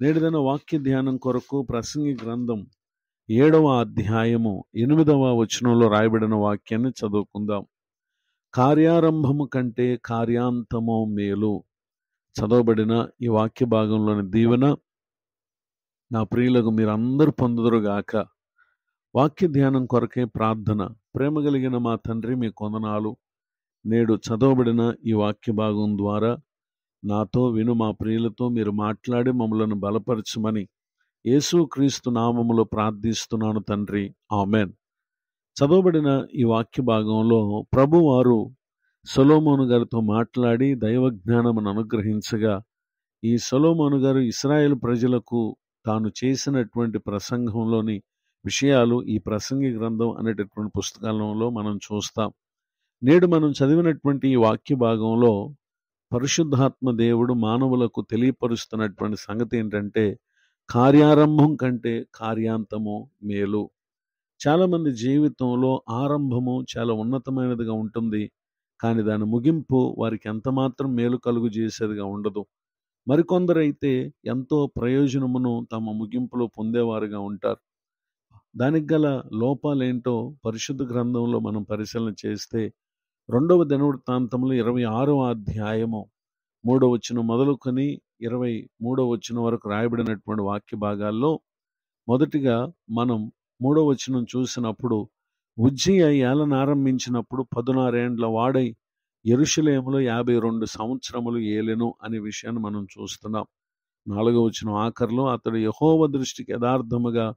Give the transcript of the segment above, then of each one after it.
నేటిదిన వాక్య ధ్యానం కొరకు ప్రసంగి గ్రంథం 7వ అధ్యాయము 8వ వచనంలో రాయబడిన వాక్యాన్ని చదువుకుందాం. కార్యారంభము కంటే కార్యాంతము మేలు. చదవబడిన ఈ వాక్య భాగంలోని దీవెన నా ప్రియులకు మీరందరూ పొందుదురుగాక. వాక్య ధ్యానం కొరకే ప్రార్థన. ప్రేమ కలిగిన మా తండ్రి, మీ కొందనాలు. నేడు చదవబడిన ఈ వాక్య భాగం ద్వారా నాతో విను మా ప్రియులతో మీరు మాట్లాడి మమ్మలను బలపరచమని యేసుక్రీస్తు నామములో ప్రార్థిస్తున్నాను తండ్రి, ఆమెన్. చదవబడిన ఈ వాక్య భాగంలో ప్రభువారు సొలొమోను గారితో మాట్లాడి దైవ జ్ఞానమును అనుగ్రహించగా, ఈ సొలొమోను గారు ఇశ్రాయేలు ప్రజలకు తాను చేసినటువంటి ప్రసంగంలోని విషయాలు ఈ ప్రసంగి గ్రంథం అనేటటువంటి పుస్తకాలలో మనం చూస్తాం. నేడు మనం చదివినటువంటి ఈ వాక్య భాగంలో పరిశుద్ధాత్మ దేవుడు మానవులకు తెలియపరుస్తున్నటువంటి సంగతి ఏంటంటే, కార్యారంభం కంటే కార్యాంతము మేలు. చాలామంది జీవితంలో ఆరంభము చాలా ఉన్నతమైనదిగా ఉంటుంది, కానీ దాని ముగింపు వారికి ఎంతమాత్రం మేలు కలుగు చేసేదిగా ఉండదు. మరికొందరైతే ఎంతో ప్రయోజనమును తమ ముగింపులో పొందేవారుగా ఉంటారు. దానికి గల లోపాలేంటో పరిశుద్ధ గ్రంథంలో మనం పరిశీలన చేస్తే 2వ దినవృత్తాంతములు 26వ అధ్యాయము 3వ వచనం మొదలుకొని 23వ వచనం వరకు రాయబడినటువంటి వాక్య భాగాల్లో మొదటిగా మనం 3వ వచనం చూసినప్పుడు, ఉజ్జియా ఏలన ఆరంభించినప్పుడు 16 ఏండ్ల వాడై యెరూషలేములో 52 సంవత్సరములు ఏలెను అనే విషయాన్ని మనం చూస్తున్నాం. 4వ వచనం ఆఖరిలో అతడు యెహోవా దృష్టికి యథార్థముగా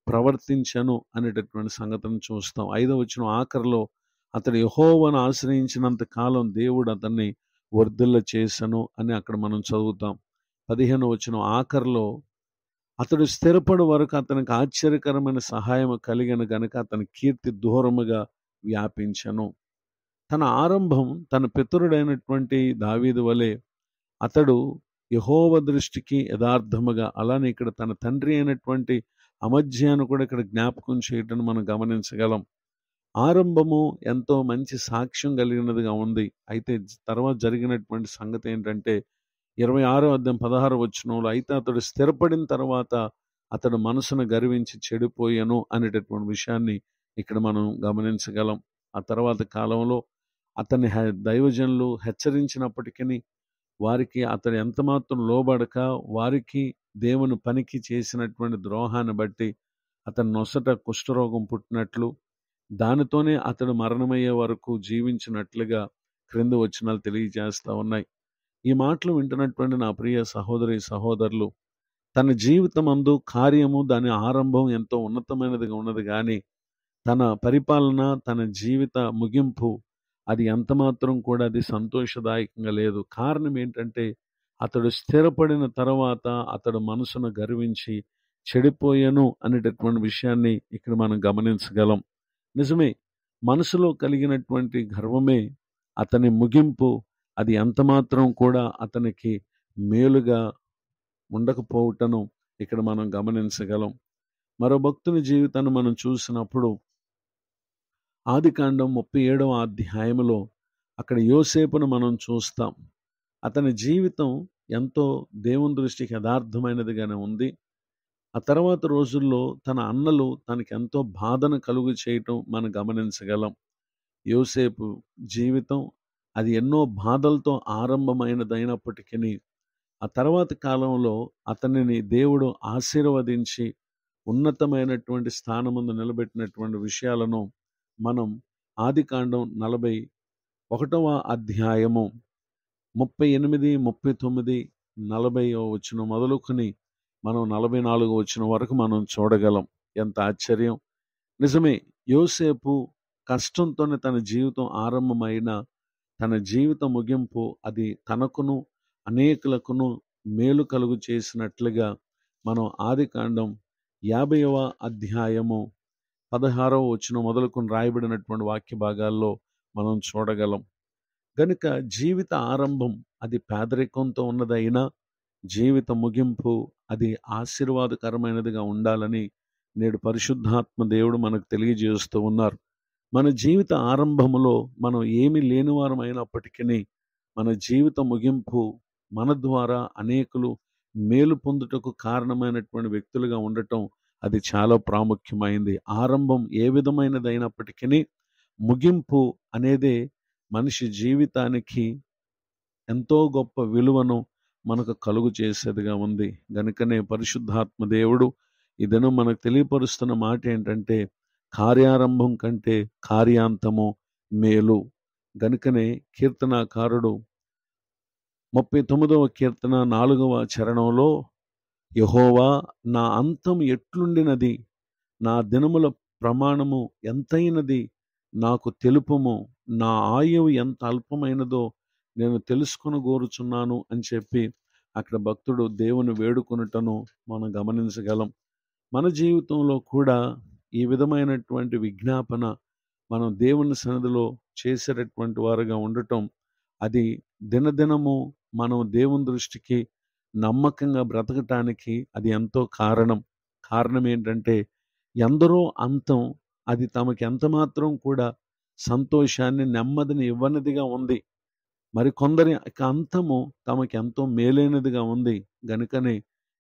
ప్రవర్తించను అనేటటువంటి సంగతిని చూస్తాం. 5వ వచనం ఆఖరిలో అతడు యెహోవాను ఆశ్రయించినంత కాలం దేవుడు అతన్ని వర్ధిల్ల చేసను అని అక్కడ మనం చదువుతాం. 15వ వచనం ఆఖరిలో అతడు స్థిరపడు వరకు అతనికి ఆశ్చర్యకరమైన సహాయం కలిగిన గనుక అతని కీర్తి దూరముగా వ్యాపించను. తన ఆరంభం తన పితరుడైనటువంటి దావీదు వలె అతడు యెహోవా దృష్టికి యథార్థముగా, అలానే ఇక్కడ తన తండ్రి అయినటువంటి అమజ్యాను కూడా ఇక్కడ జ్ఞాపకం చేయటం మనం గమనించగలం. ఆరంభము ఎంతో మంచి సాక్ష్యం కలిగినదిగా ఉంది. అయితే తర్వాత జరిగినటువంటి సంగతి ఏంటంటే 26వ అధ్యాయం 16వ వచనంలో, అయితే అతడు స్థిరపడిన తర్వాత అతడు మనసును గర్వించి చెడిపోయాను అనేటటువంటి విషయాన్ని ఇక్కడ మనం గమనించగలం. ఆ తర్వాత కాలంలో అతన్ని దైవజనులు హెచ్చరించినప్పటికీ వారికి అతడు ఎంతమాత్రం లోబడక, వారికి దేవుని పనికి చేసినటువంటి ద్రోహాన్ని బట్టి అతని నొసట కుష్ఠరోగం పుట్టినట్లు, దానితోనే అతడు మరణమయ్యే వరకు జీవించినట్లుగా క్రింద వచనాలు తెలియజేస్తూ ఉన్నాయి. ఈ మాటలు వింటున్నటువంటి నా ప్రియ సహోదరి సహోదరులు, తన జీవితమందు కార్యము, దాని ఆరంభం ఎంతో ఉన్నతమైనదిగా ఉన్నది, కానీ తన పరిపాలన, తన జీవిత ముగింపు అది ఎంతమాత్రం కూడా అది సంతోషదాయకంగా లేదు. కారణం ఏంటంటే, అతడు స్థిరపడిన తర్వాత అతడు మనసును గర్వించి చెడిపోయాను అనేటటువంటి విషయాన్ని ఇక్కడ మనం గమనించగలం. నిజమే, మనసులో కలిగినటువంటి గర్వమే అతని ముగింపు అది ఎంతమాత్రం కూడా అతనికి మేలుగా ఉండకపోవటను ఇక్కడ మనం గమనించగలం. మరో భక్తుని జీవితాన్ని మనం చూసినప్పుడు ఆదికాండం 37వ అధ్యాయంలో అక్కడ యోసేపును మనం చూస్తాం. అతని జీవితం ఎంతో దేవుని దృష్టికి యథార్థమైనదిగానే ఉంది. ఆ తర్వాత రోజుల్లో తన అన్నలు తనకి ఎంతో బాధను కలుగు చేయటం మనం గమనించగలం. యోసేపు జీవితం అది ఎన్నో బాధలతో ఆరంభమైనదైనప్పటికీ ఆ తర్వాత కాలంలో అతనిని దేవుడు ఆశీర్వదించి ఉన్నతమైనటువంటి స్థానముందు నిలబెట్టినటువంటి విషయాలను మనం ఆదికాండం 41వ అధ్యాయము 38, 39, 40వ వచనం మొదలుకొని మనం 44వ వచనం వరకు మనం చూడగలం. ఎంత ఆశ్చర్యం! నిజమే, యోసేపు కష్టంతోనే తన జీవితం ఆరంభమైన తన జీవిత ముగింపు అది తనకును అనేకులకును మేలు కలుగు చేసినట్లుగా మనం ఆదికాండం 50వ అధ్యాయము 16వ వచనం మొదలుకొని రాయబడినటువంటి వాక్య భాగాల్లో మనం చూడగలం. కనుక జీవిత ఆరంభం అది పేదరికంతో ఉన్నదైనా జీవిత ముగింపు అది ఆశీర్వాదకరమైనదిగా ఉండాలని నేడు పరిశుద్ధాత్మ దేవుడు మనకు తెలియజేస్తూ ఉన్నారు. మన జీవిత ఆరంభములో మనం ఏమీ లేనివారం అయినప్పటికీ మన జీవిత ముగింపు మన ద్వారా అనేకులు మేలు పొందుటకు కారణమైనటువంటి వ్యక్తులుగా ఉండటం అది చాలా ప్రాముఖ్యమైంది. ఆరంభం ఏ విధమైనదైనప్పటికీ ముగింపు అనేదే మనిషి జీవితానికి ఎంతో గొప్ప విలువను మనకు కలుగు చేసేదిగా ఉంది. గనుకనే పరిశుద్ధాత్మ దేవుడు ఈ దినం మనకు తెలియపరుస్తున్న మాట ఏంటంటే, కార్యారంభం కంటే కార్యాంతము మేలు. గనుకనే కీర్తనాకారుడు 39వ కీర్తన 4వ చరణంలో, యెహోవా నా అంతం ఎట్లుండినది, నా దినముల ప్రమాణము ఎంతైనది నాకు తెలుపుము, నా ఆయువు ఎంత అల్పమైనదో నేను తెలుసుకొనగోరుచున్నాను అని చెప్పి అక్కడ భక్తుడు దేవుని వేడుకొనుటను మనం గమనించగలం. మన జీవితంలో కూడా ఈ విధమైనటువంటి విజ్ఞాపన మనం దేవుని సన్నిధిలో చేసేటటువంటి వారుగా ఉండటం, అది దినదినము మనం దేవుని దృష్టికి నమ్మకంగా బ్రతకటానికి అది ఎంతో కారణం ఏంటంటే, ఎందరో అంతం అది తమకి ఎంత మాత్రం కూడా సంతోషాన్ని నెమ్మదిని ఇవ్వనిదిగా ఉంది. మరి కొందరి అంతము తమకి ఎంతో మేలైనదిగా ఉంది. గనుకనే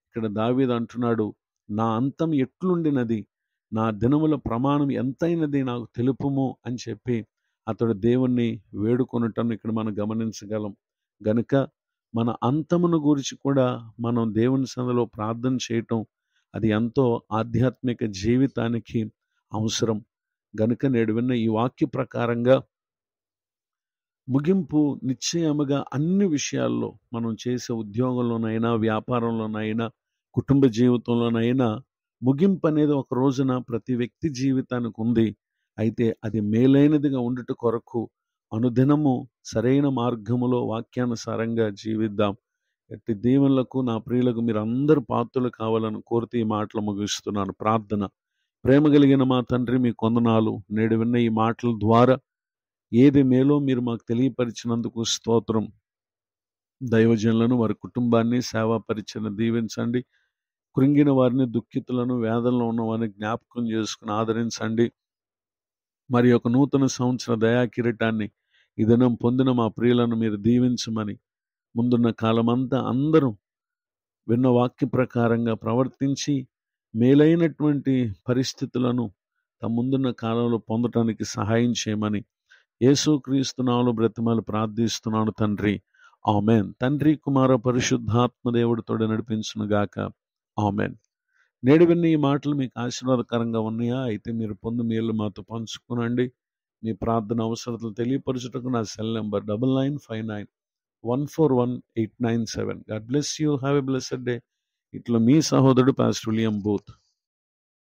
ఇక్కడ దావీదు అంటున్నాడు, నా అంతం ఎట్లుండినది, నా దినముల ప్రమాణం ఎంతైనది నాకు తెలుపుము అని చెప్పి అతడు దేవుణ్ణి వేడుకొనుటను ఇక్కడ మనం గమనించగలం. గనుక మన అంతమును గురించి కూడా మనం దేవుని సన్నిధిలో ప్రార్థన చేయటం అది ఎంతో ఆధ్యాత్మిక జీవితానికి అవసరం. గనుక నేడు విన్న ఈ వాక్య ప్రకారంగా ముగింపు నిశ్చయముగా అన్ని విషయాల్లో, మనం చేసే ఉద్యోగంలోనైనా, వ్యాపారంలోనైనా, కుటుంబ జీవితంలోనైనా ముగింపు అనేది ఒక రోజున ప్రతి వ్యక్తి జీవితానికి ఉంది. అయితే అది మేలైనదిగా ఉండుట కొరకు అనుదినము సరైన మార్గములో వాక్యానుసారంగా జీవిద్దాం. ఎట్టి దీవెనలకు నా ప్రియులకు మీరు అందరు పాత్రలు కావాలని కోరుతూ ఈ మాటలు ముగిస్తున్నాను. ప్రార్థన. ప్రేమ కలిగిన మా తండ్రి, మీ కొందనాలు. నేడు విన్న ఈ మాటల ద్వారా ఏది మేలో మీరు మాకు తెలియపరిచినందుకు స్తోత్రం. దైవజనులను, వారి కుటుంబాన్ని, సేవా పరిచయను దీవించండి. కృంగిన వారిని, దుఃఖితులను, వేదనలో ఉన్న వారిని జ్ఞాపకం చేసుకుని ఆదరించండి. మరి ఒక నూతన సంవత్సర దయా కిరీటాన్ని ఈ దినం పొందిన మా ప్రియులను మీరు దీవించమని, ముందున్న కాలమంతా అందరూ విన్న వాక్య ప్రకారంగా ప్రవర్తించి మేలైనటువంటి పరిస్థితులను తమ ముందున్న కాలంలో పొందటానికి సహాయం చేయమని యేసుక్రీస్తు నామములో బ్రతిమాలి ప్రార్థిస్తున్నాను తండ్రి. ఆమెన్. తండ్రి, కుమార, పరిశుద్ధాత్మ దేవుడు తోడు నడిపించును గాక. ఆమెన్. నేడు విన్న ఈ మాటలు మీకు ఆశీర్వాదకరంగా ఉన్నాయా? అయితే మీరు పొందు మేలు మాతో పంచుకునండి. మీ ప్రార్థన అవసరతలు తెలియపరచుటకు నా cell number 9959141897. God bless you. Have a blessed day. ఇట్లా మీ సహోదరుడు పాస్టర్ విలియం బూత్.